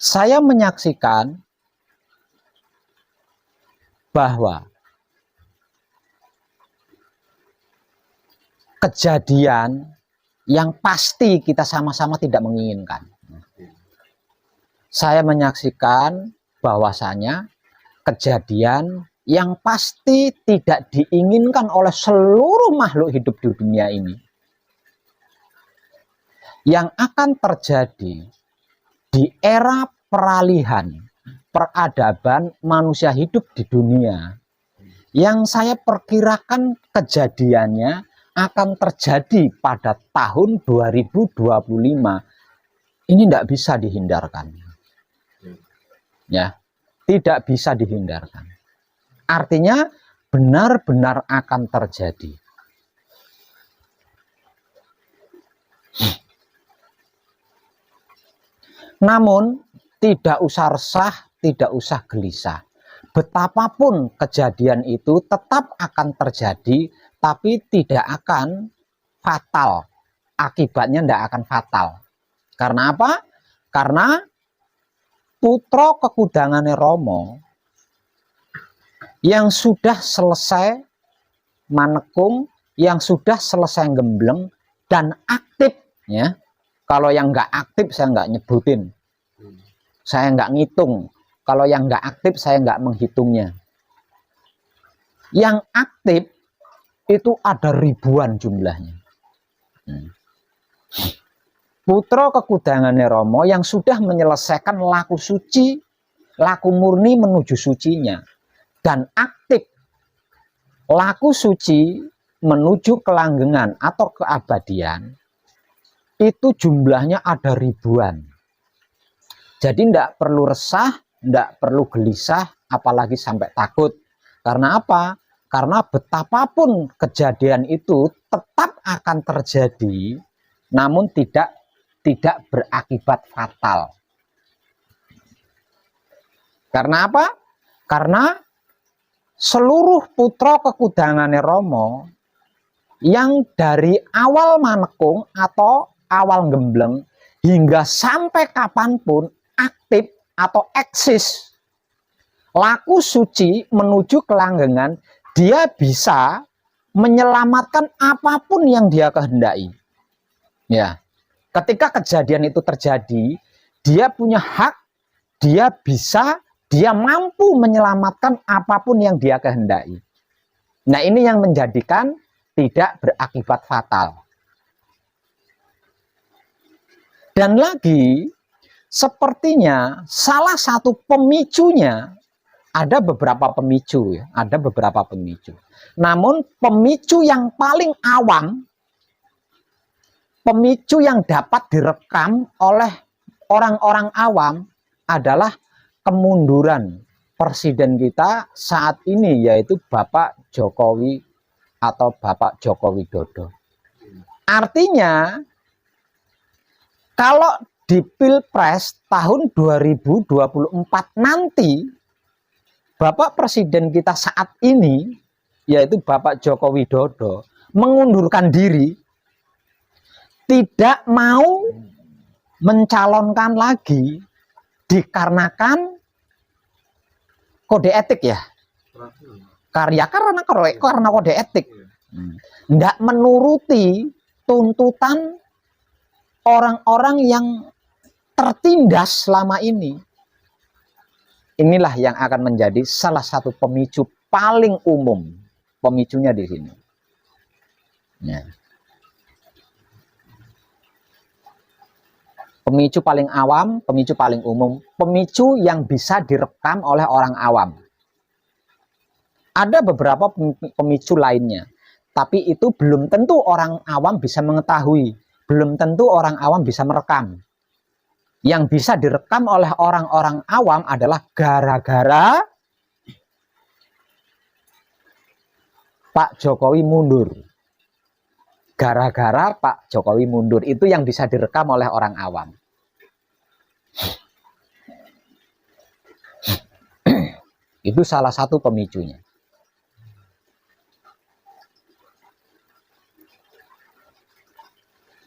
Saya menyaksikan bahwa kejadian yang pasti kita sama-sama tidak menginginkan. Saya menyaksikan bahwasanya kejadian yang pasti tidak diinginkan oleh seluruh makhluk hidup di dunia ini, yang akan terjadi di era peralihan peradaban manusia hidup di dunia, yang saya perkirakan kejadiannya akan terjadi pada tahun 2025. Ini tidak bisa dihindarkan. Ya, tidak bisa dihindarkan. Artinya benar-benar akan terjadi. Namun tidak usah resah, tidak usah gelisah. Betapapun kejadian itu tetap akan terjadi, tapi tidak akan fatal. Akibatnya tidak akan fatal. Karena apa? Karena putra kekudangane Rama yang sudah selesai manekung, yang sudah selesai gembleng dan aktif, ya. Kalau yang nggak aktif saya nggak nyebutin, saya nggak ngitung. Kalau yang nggak aktif saya nggak menghitungnya. Yang aktif itu ada ribuan jumlahnya. Putra kekudangane Rama yang sudah menyelesaikan laku suci, laku murni menuju sucinya, dan aktif laku suci menuju kelanggengan atau keabadian, itu jumlahnya ada ribuan. Jadi tidak perlu resah, tidak perlu gelisah, apalagi sampai takut. Karena apa? Karena betapapun kejadian itu tetap akan terjadi, namun tidak berakibat fatal. Karena apa? Karena seluruh putra kekudangane Rama yang dari awal manekung atau awal gembleng hingga sampai kapanpun aktif atau eksis laku suci menuju kelanggengan, dia bisa menyelamatkan apapun yang dia kehendaki. Ya. Ketika kejadian itu terjadi, dia punya hak, dia mampu menyelamatkan apapun yang dia kehendaki. Nah, ini yang menjadikan tidak berakibat fatal. Dan lagi, sepertinya salah satu pemicunya, ada beberapa pemicu ya, ada beberapa pemicu. Namun pemicu yang paling awam, pemicu yang dapat direkam oleh orang-orang awam adalah kemunduran presiden kita saat ini, yaitu Bapak Jokowi atau Bapak Joko Widodo. Artinya, kalau di Pilpres tahun 2024 nanti, Bapak presiden kita saat ini, yaitu Bapak Joko Widodo, mengundurkan diri, tidak mau mencalonkan lagi dikarenakan kode etik ya. Karena kode etik. Tidak menuruti tuntutan orang-orang yang tertindas selama ini. Inilah yang akan menjadi salah satu pemicu paling umum. Pemicunya di sini. Ya. Pemicu paling awam, pemicu paling umum, pemicu yang bisa direkam oleh orang awam. Ada beberapa pemicu lainnya, tapi itu belum tentu orang awam bisa mengetahui, belum tentu orang awam bisa merekam. Yang bisa direkam oleh orang-orang awam adalah gara-gara Pak Jokowi mundur. Gara-gara Pak Jokowi mundur, itu yang bisa direkam oleh orang awam. Itu salah satu pemicunya.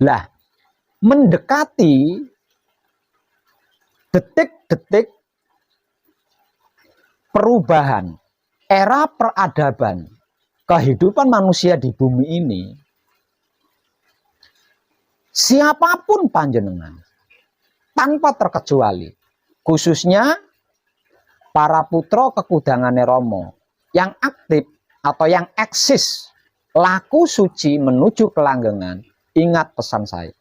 Lah, mendekati detik-detik perubahan era peradaban kehidupan manusia di bumi ini, siapapun panjenengan tanpa terkecuali, khususnya para putra kekudangane Rama yang aktif atau yang eksis laku suci menuju kelanggengan, ingat pesan saya.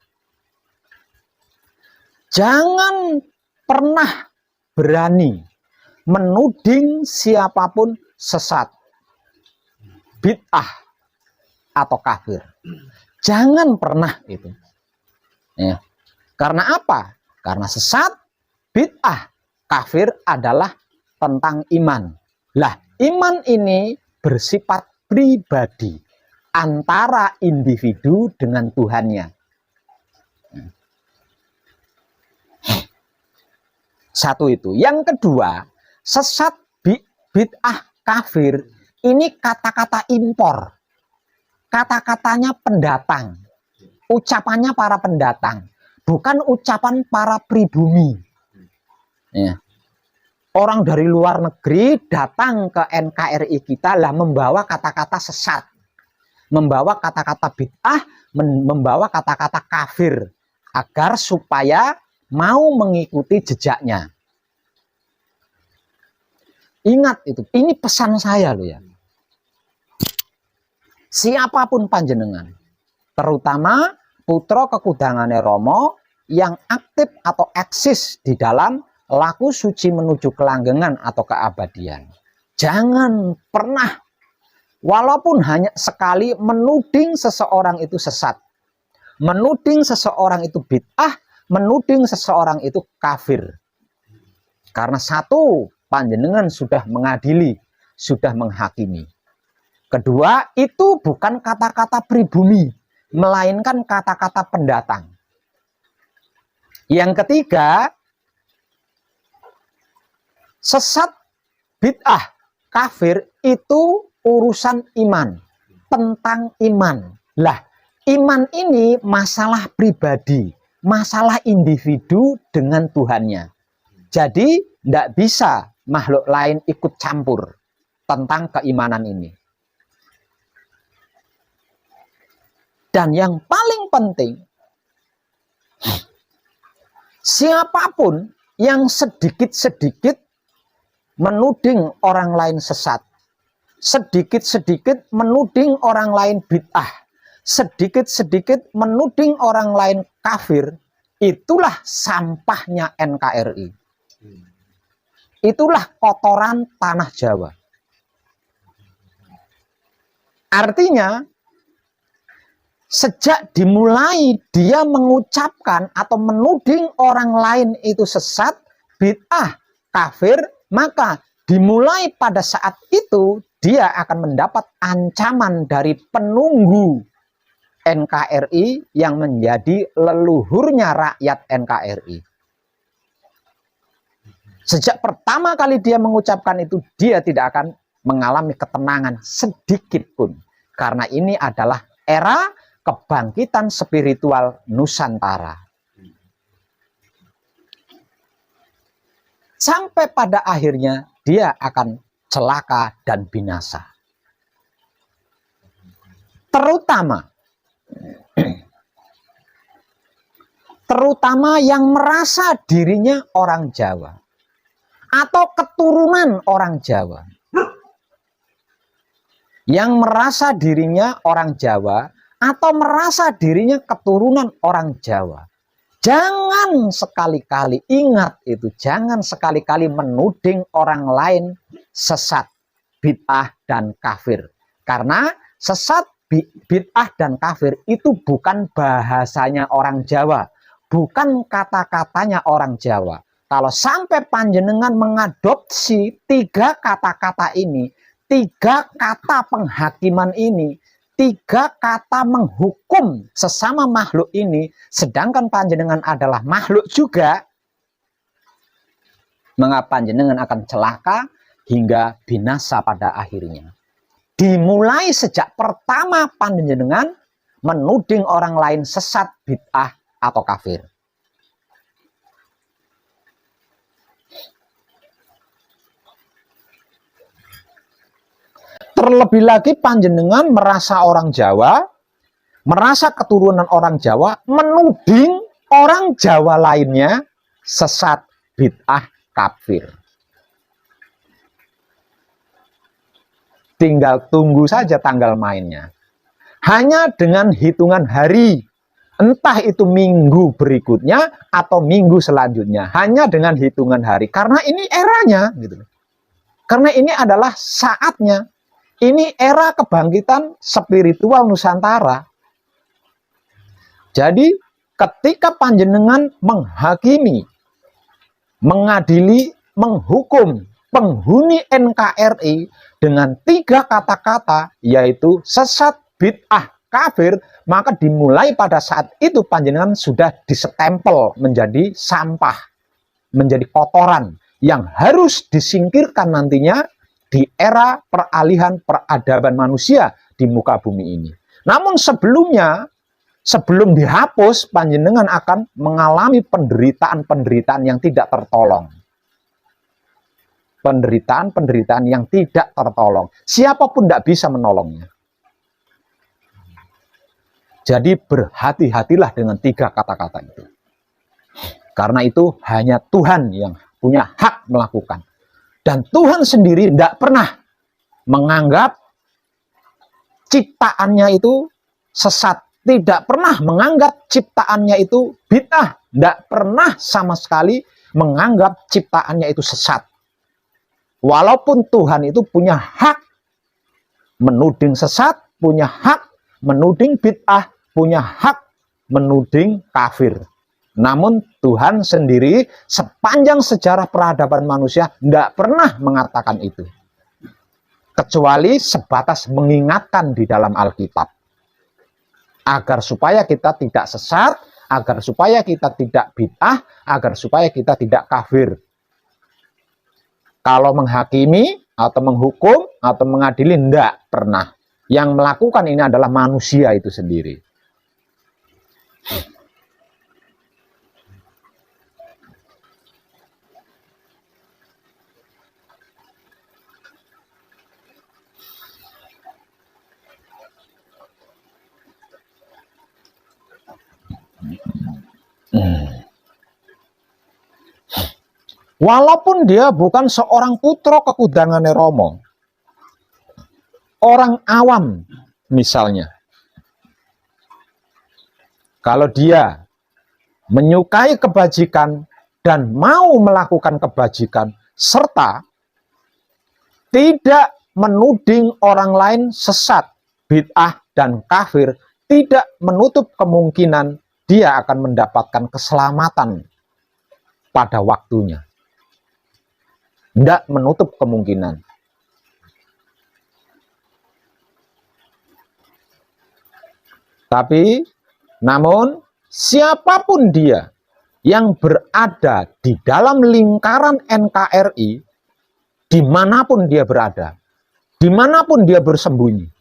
Jangan pernah berani menuding siapapun sesat, bid'ah, atau kafir. Jangan pernah itu. Ya. Karena apa? Karena sesat, bid'ah, kafir adalah tentang iman. Lah, iman ini bersifat pribadi antara individu dengan Tuhannya. Satu itu. Yang kedua, sesat, bid'ah, kafir ini kata-kata impor. Kata-katanya pendatang. Ucapannya para pendatang. Bukan ucapan para pribumi. Ya. Orang dari luar negeri datang ke NKRI kita lah membawa kata-kata sesat. Membawa kata-kata bid'ah, membawa kata-kata kafir. Agar supaya mau mengikuti jejaknya. Ingat itu, ini pesan saya loh ya. Siapapun panjenengan, terutama putra kekudangane Rama yang aktif atau eksis di dalam laku suci menuju kelanggengan atau keabadian. Jangan pernah, walaupun hanya sekali, menuding seseorang itu sesat. Menuding seseorang itu bid'ah, menuding seseorang itu kafir. Karena satu, panjenengan sudah mengadili, sudah menghakimi. Kedua, itu bukan kata-kata pribumi, melainkan kata-kata pendatang. Yang ketiga, sesat, bid'ah, kafir itu urusan iman, tentang iman. Lah, iman ini masalah pribadi, masalah individu dengan Tuhannya. Jadi, tidak bisa makhluk lain ikut campur tentang keimanan ini. Dan yang paling penting, siapapun yang sedikit-sedikit menuding orang lain sesat, sedikit-sedikit menuding orang lain bid'ah, sedikit-sedikit menuding orang lain kafir, itulah sampahnya NKRI. Itulah kotoran tanah Jawa. Artinya, sejak dimulai dia mengucapkan atau menuding orang lain itu sesat, bid'ah, kafir, maka dimulai pada saat itu dia akan mendapat ancaman dari penunggu NKRI yang menjadi leluhurnya rakyat NKRI. Sejak pertama kali dia mengucapkan itu, dia tidak akan mengalami ketenangan sedikit pun. Karena ini adalah era kebangkitan spiritual Nusantara. Sampai pada akhirnya dia akan celaka dan binasa. Terutama yang merasa dirinya orang Jawa atau keturunan orang Jawa. Yang merasa dirinya orang Jawa atau merasa dirinya keturunan orang Jawa. Jangan sekali-kali, ingat itu, jangan sekali-kali menuding orang lain sesat, bid'ah, dan kafir. Karena sesat, bid'ah, dan kafir itu bukan bahasanya orang Jawa, bukan kata-katanya orang Jawa. Kalau sampai panjenengan mengadopsi tiga kata-kata ini, tiga kata penghakiman ini, tiga kata menghukum sesama makhluk ini, sedangkan panjenengan adalah makhluk juga, maka panjenengan akan celaka hingga binasa pada akhirnya. Dimulai sejak pertama panjenengan menuding orang lain sesat, bid'ah, atau kafir. Terlebih lagi panjenengan merasa orang Jawa, merasa keturunan orang Jawa, menuding orang Jawa lainnya sesat, bid'ah, kafir. Tinggal tunggu saja tanggal mainnya. Hanya dengan hitungan hari, entah itu minggu berikutnya atau minggu selanjutnya, hanya dengan hitungan hari. Karena ini eranya, gitu. Karena ini adalah saatnya. Ini era kebangkitan spiritual Nusantara. Jadi ketika panjenengan menghakimi, mengadili, menghukum penghuni NKRI dengan 3 kata-kata, yaitu sesat, bid'ah, kafir, maka dimulai pada saat itu panjenengan sudah disestempel menjadi sampah, menjadi kotoran yang harus disingkirkan nantinya di era peralihan peradaban manusia di muka bumi ini. Namun sebelumnya, sebelum dihapus, panjenengan akan mengalami penderitaan-penderitaan yang tidak tertolong. Penderitaan-penderitaan yang tidak tertolong. Siapapun tidak bisa menolongnya. Jadi berhati-hatilah dengan 3 kata-kata itu. Karena itu hanya Tuhan yang punya hak melakukan. Dan Tuhan sendiri tidak pernah menganggap ciptaannya itu sesat. Tidak pernah menganggap ciptaannya itu bid'ah. Tidak pernah sama sekali menganggap ciptaannya itu sesat. Walaupun Tuhan itu punya hak menuding sesat, punya hak menuding bid'ah, punya hak menuding kafir. Namun Tuhan sendiri sepanjang sejarah peradaban manusia tidak pernah mengatakan itu. Kecuali sebatas mengingatkan di dalam Alkitab. Agar supaya kita tidak sesat, agar supaya kita tidak bid'ah, agar supaya kita tidak kafir. Kalau menghakimi atau menghukum atau mengadili, tidak pernah. Yang melakukan ini adalah manusia itu sendiri. Walaupun dia bukan seorang putra kekudangane Romo, orang awam misalnya, kalau dia menyukai kebajikan dan mau melakukan kebajikan, serta tidak menuding orang lain sesat, bid'ah, dan kafir, tidak menutup kemungkinan dia akan mendapatkan keselamatan pada waktunya. Tidak menutup kemungkinan. Tapi, namun, siapapun dia yang berada di dalam lingkaran NKRI, dimanapun dia berada, dimanapun dia bersembunyi,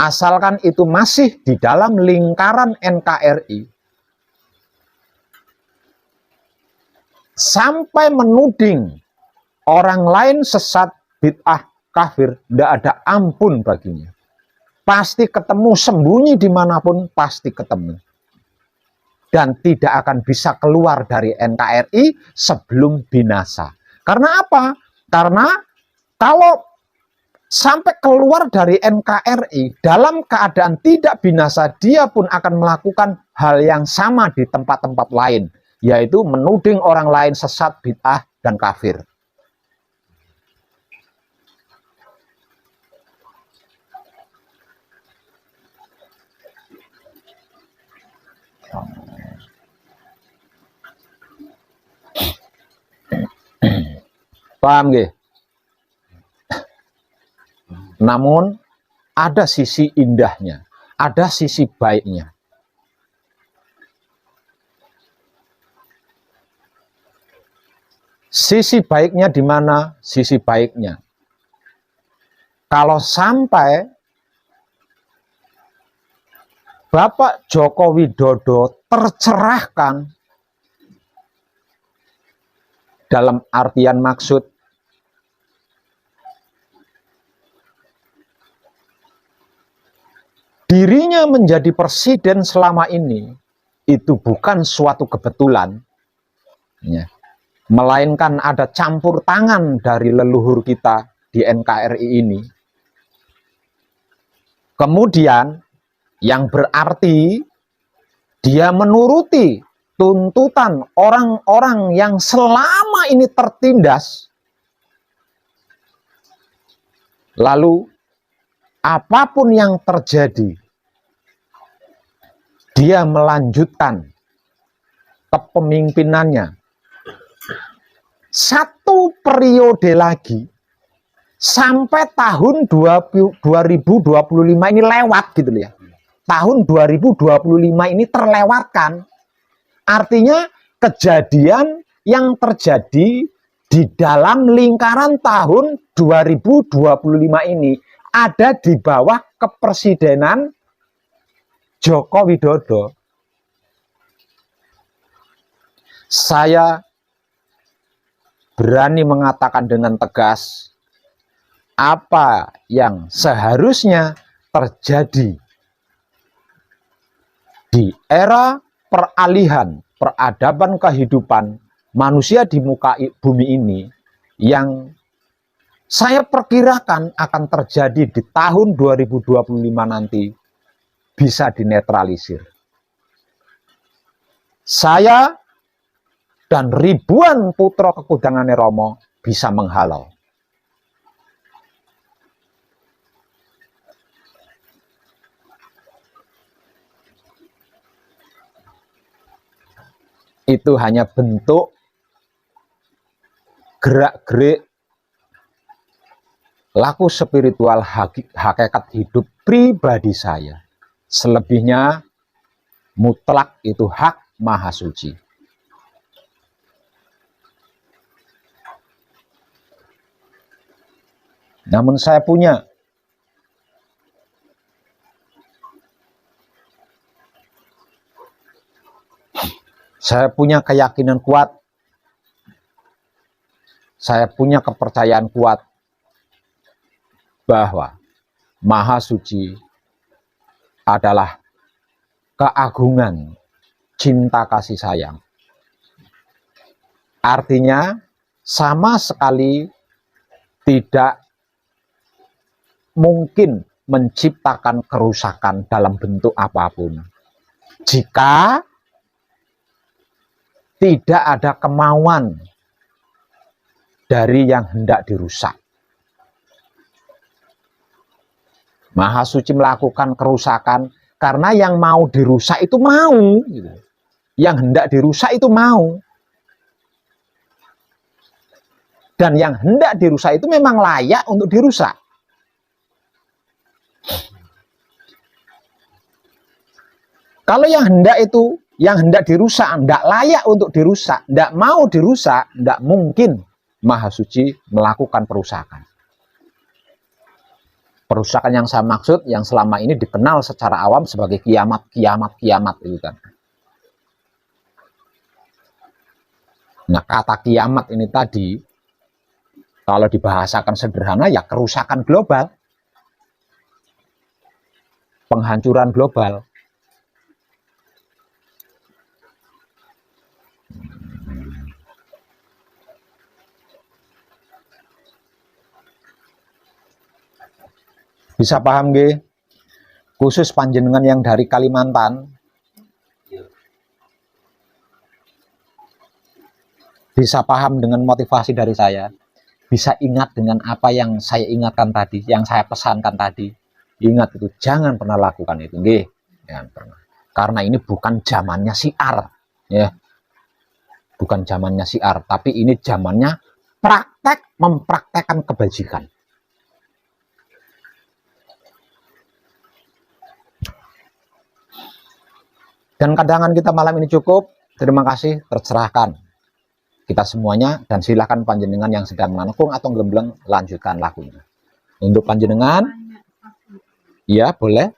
asalkan itu masih di dalam lingkaran NKRI, sampai menuding orang lain sesat, bid'ah, kafir, tidak ada ampun baginya. Pasti ketemu, sembunyi dimanapun pasti ketemu. Dan tidak akan bisa keluar dari NKRI sebelum binasa. Karena apa? Karena kalau sampai keluar dari NKRI dalam keadaan tidak binasa, dia pun akan melakukan hal yang sama di tempat-tempat lain, yaitu menuding orang lain sesat, bid'ah, dan kafir. Paham nggih? Namun ada sisi indahnya, ada sisi baiknya. Sisi baiknya di mana? Sisi baiknya, kalau sampai Bapak Joko Widodo tercerahkan, dalam artian maksud dirinya menjadi presiden selama ini itu bukan suatu kebetulan, ya, melainkan ada campur tangan dari leluhur kita di NKRI ini. Kemudian yang berarti dia menuruti tuntutan orang-orang yang selama ini tertindas. Lalu apapun yang terjadi, dia melanjutkan kepemimpinannya satu periode lagi sampai tahun 2025 ini lewat gitu ya. Tahun 2025 ini terlewatkan. Artinya kejadian yang terjadi di dalam lingkaran tahun 2025 ini ada di bawah kepresidenan Joko Widodo. Saya berani mengatakan dengan tegas apa yang seharusnya terjadi di era peralihan peradaban kehidupan manusia di muka bumi ini, yang saya perkirakan akan terjadi di tahun 2025 nanti, bisa dinetralisir. Saya dan ribuan putra kekudangane Romo bisa menghalau. Itu hanya bentuk gerak-gerik laku spiritual hakikat hidup pribadi saya. Selebihnya mutlak itu hak Maha Suci. Namun saya punya keyakinan kuat, saya punya kepercayaan kuat bahwa Maha Suci adalah keagungan cinta kasih sayang. Artinya sama sekali tidak mungkin menciptakan kerusakan dalam bentuk apapun jika tidak ada kemauan dari yang hendak dirusak. Maha Suci melakukan kerusakan karena yang mau dirusak itu mau, gitu. Yang hendak dirusak itu mau, dan yang hendak dirusak itu memang layak untuk dirusak. Kalau yang hendak dirusak, tidak layak untuk dirusak, tidak mau dirusak, tidak mungkin Maha Suci melakukan perusakan. Perusakan yang saya maksud, yang selama ini dikenal secara awam sebagai kiamat itu kan. Nah, kata kiamat ini tadi, kalau dibahasakan sederhana, ya kerusakan global, penghancuran global. Bisa paham nggih? Khusus panjenengan yang dari Kalimantan, bisa paham dengan motivasi dari saya, bisa ingat dengan apa yang saya ingatkan tadi, yang saya pesankan tadi. Ingat itu, jangan pernah lakukan itu, nggih. Jangan pernah. Karena ini bukan zamannya syiar, ya. Bukan zamannya syiar, tapi ini zamannya praktek, mempraktekkan kebajikan. Dan kadangan kita malam ini cukup. Terima kasih, terserahkan kita semuanya, dan silakan panjenengan yang sedang menekung atau gembleng lanjutkan lakunya. Untuk panjenengan, ya boleh.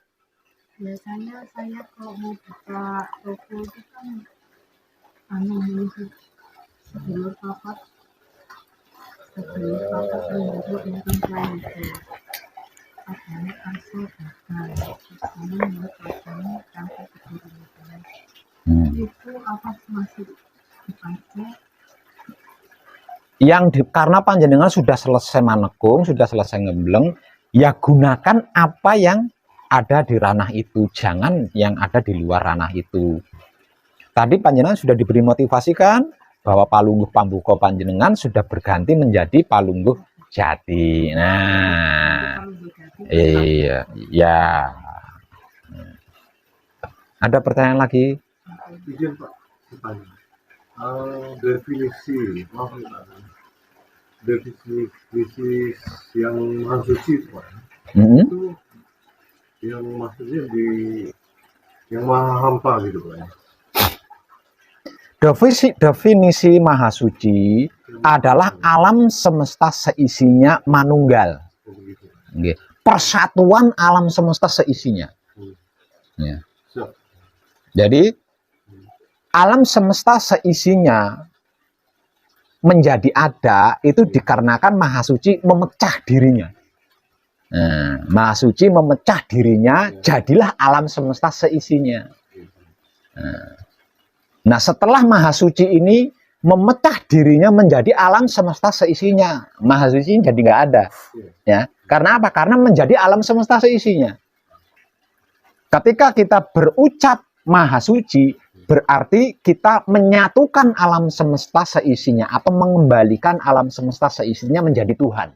Biasanya saya kalau mau buka toko itu kan sedulur papat yang klien itu. adanya asal bakal misalnya menurut rasanya sampai ke diri itu apa masih dipakai Karena panjenengan sudah selesai manekung, sudah selesai ngembleng, ya gunakan apa yang ada di ranah itu, jangan yang ada di luar ranah itu. Tadi panjenengan sudah diberi motivasi kan bahwa palungguh pambuka panjenengan sudah berganti menjadi palungguh jati. Nah, iya, ya. Ada pertanyaan lagi? Izin Pak, bertanya. Definisi, maaf nih Pak, definisi yang maha suci itu Pak, itu yang maksudnya yang maha hampa gitu Pak ya. Definisi maha suci adalah alam semesta seisinya manunggal. Begitu. Nggih. Persatuan alam semesta seisinya. Ya. Siap. Jadi alam semesta seisinya menjadi ada itu dikarenakan maha suci memecah dirinya. Nah, maha suci memecah dirinya, jadilah alam semesta seisinya. Nah, setelah maha suci ini memecah dirinya menjadi alam semesta seisinya, maha suci jadi nggak ada, ya. Karena apa? Karena menjadi alam semesta seisinya. Ketika kita berucap maha suci, berarti kita menyatukan alam semesta seisinya atau mengembalikan alam semesta seisinya menjadi Tuhan.